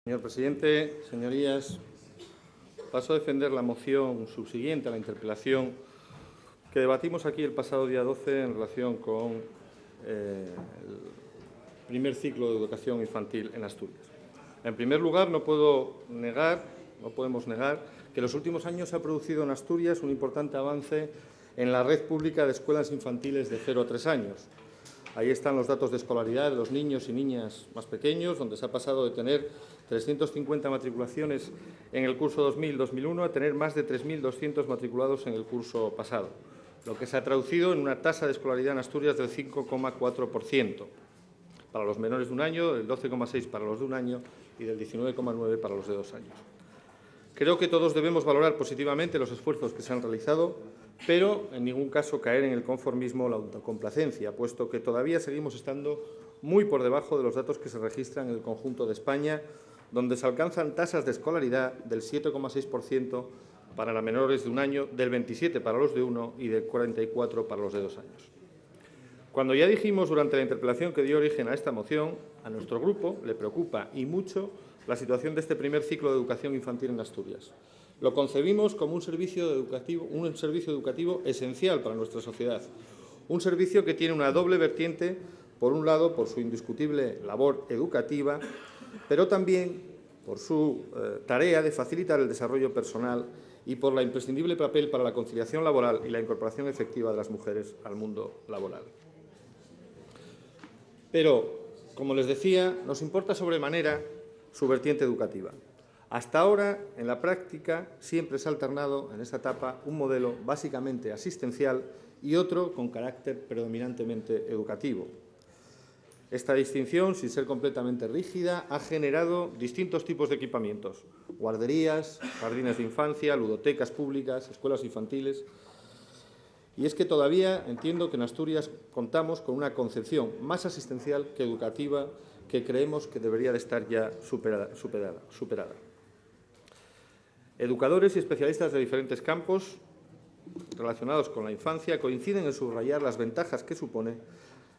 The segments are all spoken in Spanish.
Señor presidente, señorías, paso a defender la moción subsiguiente a la interpelación que debatimos aquí el pasado día 12 en relación con el primer ciclo de educación infantil en Asturias. En primer lugar, no podemos negar que en los últimos años se ha producido en Asturias un importante avance en la red pública de escuelas infantiles de 0 a 3 años. Ahí están los datos de escolaridad de los niños y niñas más pequeños, donde se ha pasado de tener 350 matriculaciones en el curso 2000-2001 a tener más de 3.200 matriculados en el curso pasado, lo que se ha traducido en una tasa de escolaridad en Asturias del 5,4%, para los menores de un año, del 12,6% para los de un año y del 19,9% para los de 2 años. Creo que todos debemos valorar positivamente los esfuerzos que se han realizado, pero en ningún caso caer en el conformismo o la autocomplacencia, puesto que todavía seguimos estando muy por debajo de los datos que se registran en el conjunto de España, donde se alcanzan tasas de escolaridad del 7,6% para los menores de un año, del 27% para los de 1 y del 44% para los de 2 años. Cuando ya dijimos durante la interpelación que dio origen a esta moción, a nuestro grupo le preocupa y mucho la situación de este primer ciclo de educación infantil en Asturias. Lo concebimos como un servicio educativo esencial para nuestra sociedad, un servicio que tiene una doble vertiente, por un lado, por su indiscutible labor educativa, pero también por su tarea de facilitar el desarrollo personal y por la imprescindible papel para la conciliación laboral y la incorporación efectiva de las mujeres al mundo laboral. Pero, como les decía, nos importa sobremanera su vertiente educativa. Hasta ahora, en la práctica, siempre se ha alternado en esta etapa un modelo básicamente asistencial y otro con carácter predominantemente educativo. Esta distinción, sin ser completamente rígida, ha generado distintos tipos de equipamientos: guarderías, jardines de infancia, ludotecas públicas, escuelas infantiles. Y es que todavía entiendo que en Asturias contamos con una concepción más asistencial que educativa que creemos que debería de estar ya superada. Educadores y especialistas de diferentes campos relacionados con la infancia coinciden en subrayar las ventajas que supone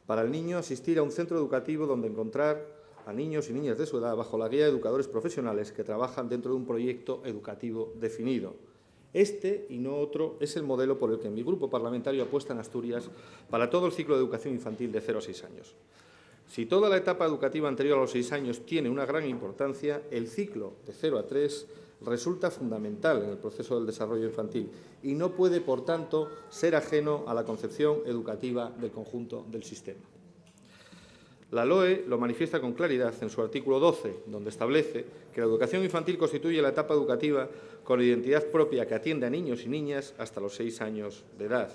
para el niño asistir a un centro educativo donde encontrar a niños y niñas de su edad bajo la guía de educadores profesionales que trabajan dentro de un proyecto educativo definido. Este, y no otro, es el modelo por el que mi grupo parlamentario apuesta en Asturias para todo el ciclo de educación infantil de 0 a 6 años. Si toda la etapa educativa anterior a los 6 años tiene una gran importancia, el ciclo de 0 a 3 resulta fundamental en el proceso del desarrollo infantil y no puede, por tanto, ser ajeno a la concepción educativa del conjunto del sistema. La LOE lo manifiesta con claridad en su artículo 12, donde establece que la educación infantil constituye la etapa educativa con identidad propia que atiende a niños y niñas hasta los 6 años de edad.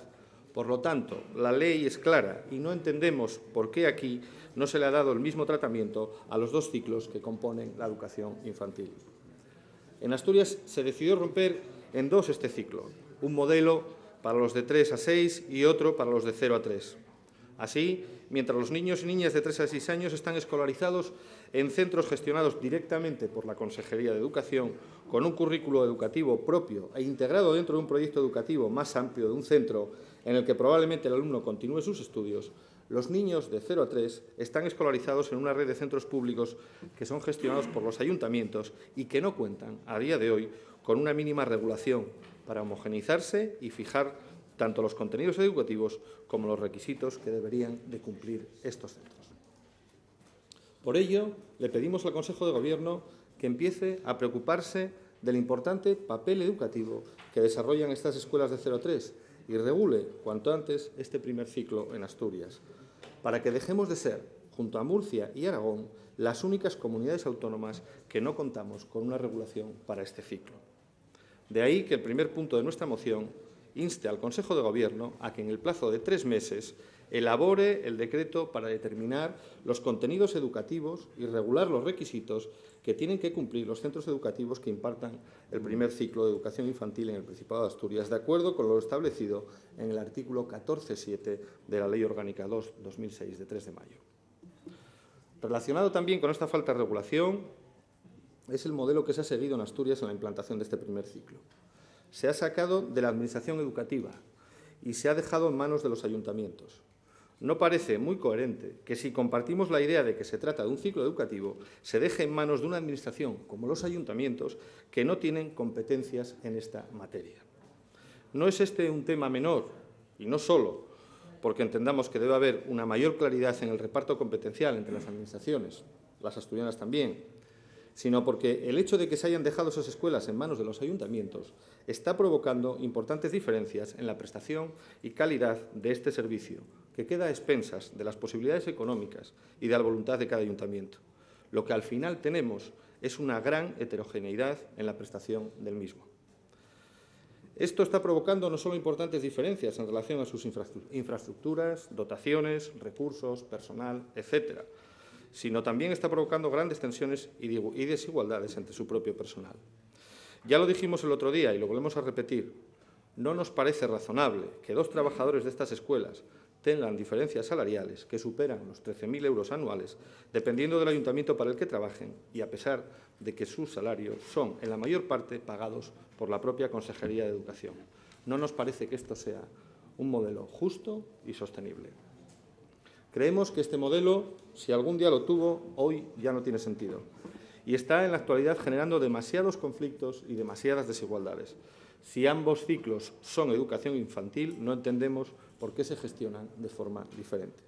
Por lo tanto, la ley es clara y no entendemos por qué aquí no se le ha dado el mismo tratamiento a los dos ciclos que componen la educación infantil. En Asturias se decidió romper en dos este ciclo, un modelo para los de 3 a 6 y otro para los de 0 a 3. Así, mientras los niños y niñas de 3 a 6 años están escolarizados en centros gestionados directamente por la Consejería de Educación, con un currículo educativo propio e integrado dentro de un proyecto educativo más amplio de un centro en el que probablemente el alumno continúe sus estudios, los niños de 0 a 3 están escolarizados en una red de centros públicos que son gestionados por los ayuntamientos y que no cuentan, a día de hoy, con una mínima regulación para homogeneizarse y fijar tanto los contenidos educativos como los requisitos que deberían de cumplir estos centros. Por ello, le pedimos al Consejo de Gobierno que empiece a preocuparse del importante papel educativo que desarrollan estas escuelas de 0 a 3 y regule cuanto antes este primer ciclo en Asturias, para que dejemos de ser, junto a Murcia y Aragón, las únicas comunidades autónomas que no contamos con una regulación para este ciclo. De ahí que el primer punto de nuestra moción inste al Consejo de Gobierno a que en el plazo de 3 meses elabore el decreto para determinar los contenidos educativos y regular los requisitos que tienen que cumplir los centros educativos que impartan el primer ciclo de educación infantil en el Principado de Asturias, de acuerdo con lo establecido en el artículo 14.7 de la Ley Orgánica 2/2006, de 3 de mayo. Relacionado también con esta falta de regulación es el modelo que se ha seguido en Asturias en la implantación de este primer ciclo. Se ha sacado de la Administración educativa y se ha dejado en manos de los ayuntamientos. no parece muy coherente que, si compartimos la idea de que se trata de un ciclo educativo, se deje en manos de una administración, como los ayuntamientos, que no tienen competencias en esta materia. No es este un tema menor, y no solo porque entendamos que debe haber una mayor claridad en el reparto competencial entre las administraciones, las asturianas también, sino porque el hecho de que se hayan dejado esas escuelas en manos de los ayuntamientos está provocando importantes diferencias en la prestación y calidad de este servicio, que queda a expensas de las posibilidades económicas y de la voluntad de cada ayuntamiento. Lo que al final tenemos es una gran heterogeneidad en la prestación del mismo. Esto está provocando no solo importantes diferencias en relación a sus infraestructuras, dotaciones, recursos, personal, etcétera, sino también está provocando grandes tensiones y desigualdades entre su propio personal. Ya lo dijimos el otro día y lo volvemos a repetir, no nos parece razonable que 2 trabajadores de estas escuelas tengan diferencias salariales que superan los 13.000 euros anuales, dependiendo del ayuntamiento para el que trabajen y a pesar de que sus salarios son, en la mayor parte, pagados por la propia Consejería de Educación. No nos parece que esto sea un modelo justo y sostenible. Creemos que este modelo, si algún día lo tuvo, hoy ya no tiene sentido y está en la actualidad generando demasiados conflictos y demasiadas desigualdades. Si ambos ciclos son educación infantil, no entendemos por qué se gestionan de forma diferente.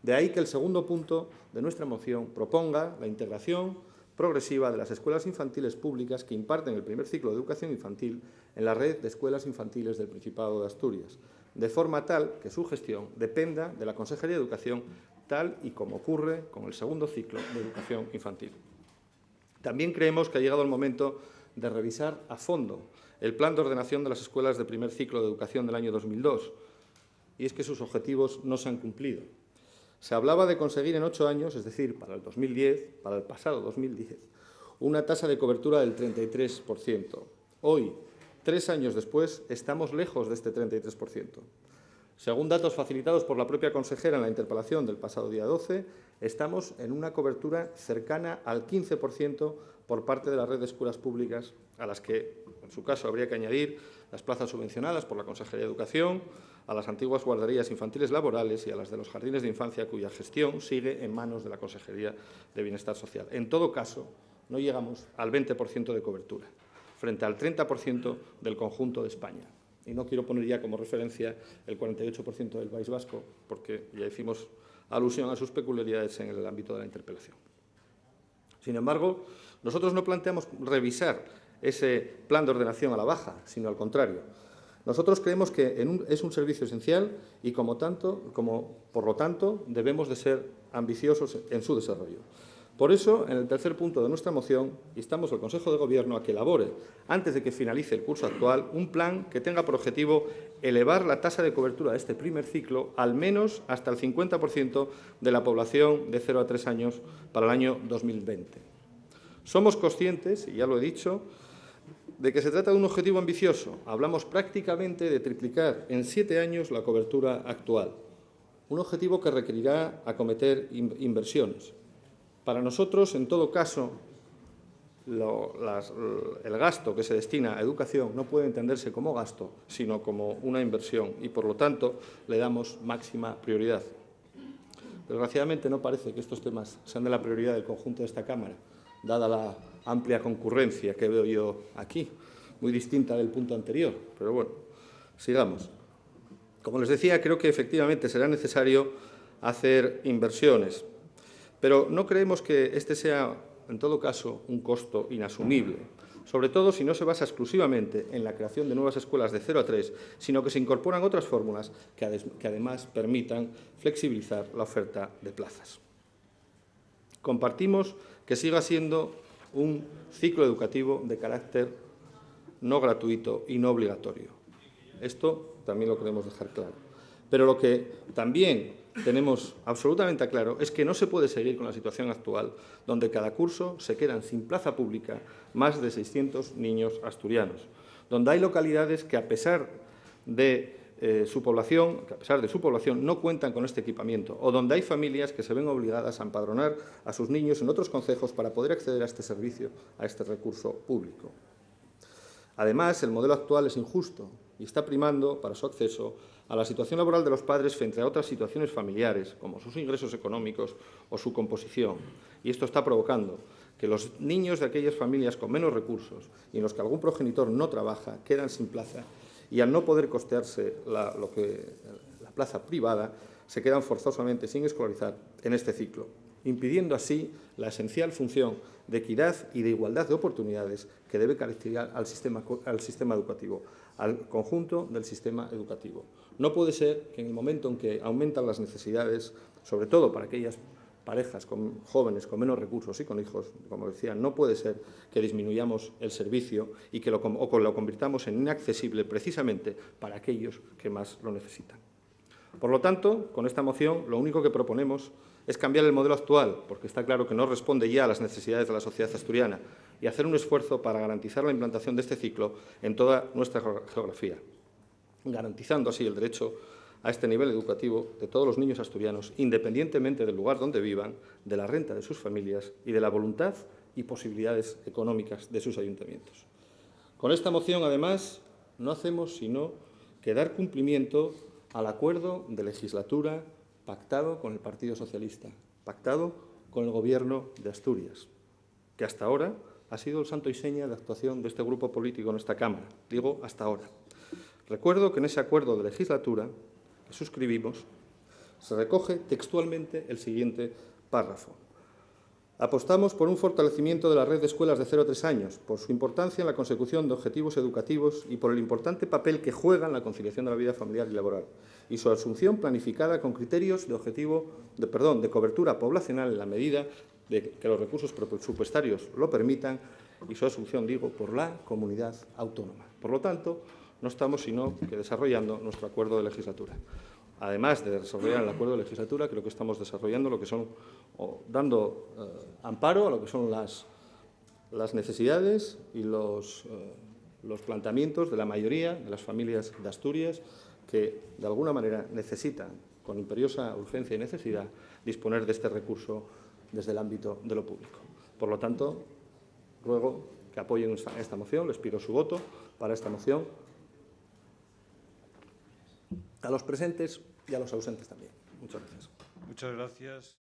De ahí que el segundo punto de nuestra moción proponga la integración progresiva de las escuelas infantiles públicas que imparten el primer ciclo de educación infantil en la red de escuelas infantiles del Principado de Asturias, de forma tal que su gestión dependa de la Consejería de Educación, tal y como ocurre con el segundo ciclo de educación infantil. También creemos que ha llegado el momento de revisar a fondo el plan de ordenación de las escuelas de primer ciclo de educación del año 2002, y es que sus objetivos no se han cumplido. Se hablaba de conseguir en 8 años, es decir, para el 2010, para el pasado 2010, una tasa de cobertura del 33%. Hoy, 3 años después, estamos lejos de este 33%. Según datos facilitados por la propia consejera en la interpelación del pasado día 12, estamos en una cobertura cercana al 15% por parte de la red de escuelas públicas, a las que, en su caso, habría que añadir las plazas subvencionadas por la Consejería de Educación, a las antiguas guarderías infantiles laborales y a las de los jardines de infancia, cuya gestión sigue en manos de la Consejería de Bienestar Social. En todo caso, no llegamos al 20% de cobertura, frente al 30% del conjunto de España. Y no quiero poner ya como referencia el 48% del País Vasco, porque ya hicimos alusión a sus peculiaridades en el ámbito de la interpelación. Sin embargo, nosotros no planteamos revisar ese plan de ordenación a la baja, sino al contrario. Nosotros creemos que es un servicio esencial y, por lo tanto, debemos de ser ambiciosos en su desarrollo. Por eso, en el tercer punto de nuestra moción, instamos al Consejo de Gobierno a que elabore, antes de que finalice el curso actual, un plan que tenga por objetivo elevar la tasa de cobertura de este primer ciclo al menos hasta el 50% de la población de 0 a 3 años para el año 2020. Somos conscientes, y ya lo he dicho, de que se trata de un objetivo ambicioso. Hablamos prácticamente de triplicar en 7 años la cobertura actual, un objetivo que requerirá acometer inversiones. Para nosotros, en todo caso, el gasto que se destina a educación no puede entenderse como gasto, sino como una inversión y, por lo tanto, le damos máxima prioridad. Desgraciadamente, no parece que estos temas sean de la prioridad del conjunto de esta Cámara, dada la amplia concurrencia que veo yo aquí, muy distinta del punto anterior. Pero bueno, sigamos. Como les decía, creo que efectivamente será necesario hacer inversiones, pero no creemos que este sea, en todo caso, un costo inasumible, sobre todo si no se basa exclusivamente en la creación de nuevas escuelas de 0 a 3, sino que se incorporan otras fórmulas que además permitan flexibilizar la oferta de plazas. Compartimos que siga siendo un ciclo educativo de carácter no gratuito y no obligatorio. Esto también lo queremos dejar claro. Pero lo que también tenemos absolutamente claro es que no se puede seguir con la situación actual, donde cada curso se quedan sin plaza pública más de 600 niños asturianos, donde hay localidades que, a pesar de su población, no cuentan con este equipamiento, o donde hay familias que se ven obligadas a empadronar a sus niños en otros concejos para poder acceder a este servicio, a este recurso público. Además, el modelo actual es injusto y está primando para su acceso a la situación laboral de los padres frente a otras situaciones familiares, como sus ingresos económicos o su composición. Y esto está provocando que los niños de aquellas familias con menos recursos y en los que algún progenitor no trabaja quedan sin plaza y, al no poder costearse la plaza privada, se quedan forzosamente sin escolarizar en este ciclo, impidiendo así la esencial función de equidad y de igualdad de oportunidades que debe caracterizar al sistema educativo, al conjunto del sistema educativo. No puede ser que en el momento en que aumentan las necesidades, sobre todo para aquellas parejas jóvenes con menos recursos y con hijos, como decía, no puede ser que disminuyamos el servicio y que lo convirtamos en inaccesible precisamente para aquellos que más lo necesitan. Por lo tanto, con esta moción lo único que proponemos es cambiar el modelo actual, porque está claro que no responde ya a las necesidades de la sociedad asturiana, y hacer un esfuerzo para garantizar la implantación de este ciclo en toda nuestra geografía, garantizando así el derecho a este nivel educativo de todos los niños asturianos, independientemente del lugar donde vivan, de la renta de sus familias y de la voluntad y posibilidades económicas de sus ayuntamientos. Con esta moción, además, no hacemos sino que dar cumplimiento al acuerdo de legislatura pactado con el Partido Socialista, pactado con el Gobierno de Asturias, que hasta ahora ha sido el santo y seña de actuación de este grupo político en esta Cámara. Digo, hasta ahora. Recuerdo que en ese acuerdo de legislatura que suscribimos se recoge textualmente el siguiente párrafo. Apostamos por un fortalecimiento de la red de escuelas de 0 a 3 años, por su importancia en la consecución de objetivos educativos y por el importante papel que juega en la conciliación de la vida familiar y laboral, y su asunción planificada con criterios de cobertura poblacional en la medida de que los recursos presupuestarios lo permitan, y su asunción, digo, por la comunidad autónoma. Por lo tanto, no estamos sino que desarrollando nuestro acuerdo de legislatura. Además de desarrollar el acuerdo de legislatura, creo que estamos desarrollando lo que son, o dando amparo a lo que son las necesidades y los planteamientos de la mayoría de las familias de Asturias que, de alguna manera, necesitan, con imperiosa urgencia y necesidad, disponer de este recurso desde el ámbito de lo público. Por lo tanto, ruego que apoyen esta moción, les pido su voto para esta moción, a los presentes y a los ausentes también. Muchas gracias. Muchas gracias.